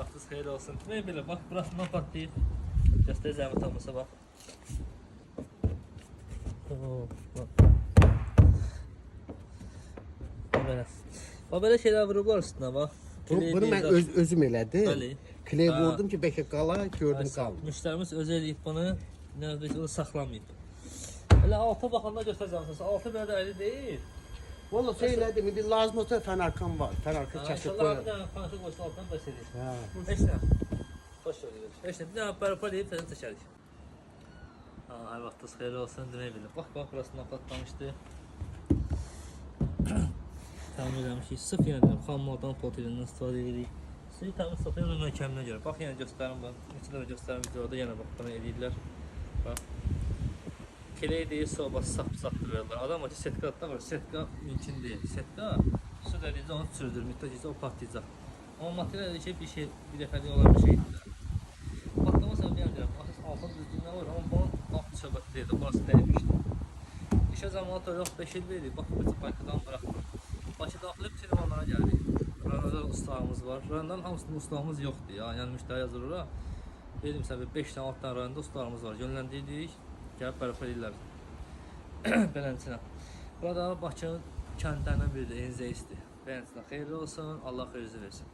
vaxtınız xeyir olsun. Demək belə, bax, burasından patlayıb. Göstər zəhmət olmasa, bax. Belə şeylər vurublar üstünə, bax. Bunu mən özüm elədim. Bəli. Kley vurdum ki, bəlkə qala, gördüm qaldı. Müştərimiz özü eləyib bunu, növbəsi onu saxlamayıb. Elə alta baxanda göstərəcəm, altı belə də əli deyil. Valla söylədim, indi lazım olsa fənarkan var. Fənarkan kəsib qoyar. Bir dənə fənarkan qoysa altdan bəs edir. Hə. Heç nə. Boş ver. Heç nə. Bir dənə bərpa eləyib təzə çəkərik. Hər vaxtınız xeyir olsun, demək belə. Bax, burasından patlamışdı. Təmin eləmişik. Sıx yenə deyirəm, xammaldan politilindən istifadə edirik. Suyu təmiz satın möhkəminə görə. Bax, yenə göstərim ben. Neçə dəfə göstərim videoda, yenə bax, bunu eləyirlər. Bax. Keley deyir, sobası saptırırlar. Adam var ki, setka var. Setka mümkün deyil. Setka su dərəcə onu sürdürür. Mütləq o patlayacaq. Amma material edir ki, bir dəfəlik olan bir şeydir. Patlama səbəbi deyirəm. Əsas altın düzgünlər var, amma bunun alt söhbəti deyil. Burası dəymişdir. İşə zamanı da yox, 5 il verir. Bax, bu Bakıdan bıraxmır. Bakı daxilib telefonlara gəlirik. Rənadan ustağımız var. Rənadan hamısının ustağımız yoxdur ya. Yəni müştəri yazır ora. Dedim sənə 5 dənə 6 dənə rayonda ustağımız var. Yönləndirdik. Gəlib bərpa edirlər. Beləncə. Burada Bakı kəndlərindən biri də Enzeyisdir. Beləncə xeyirli olsun. Allah xeyirli versin.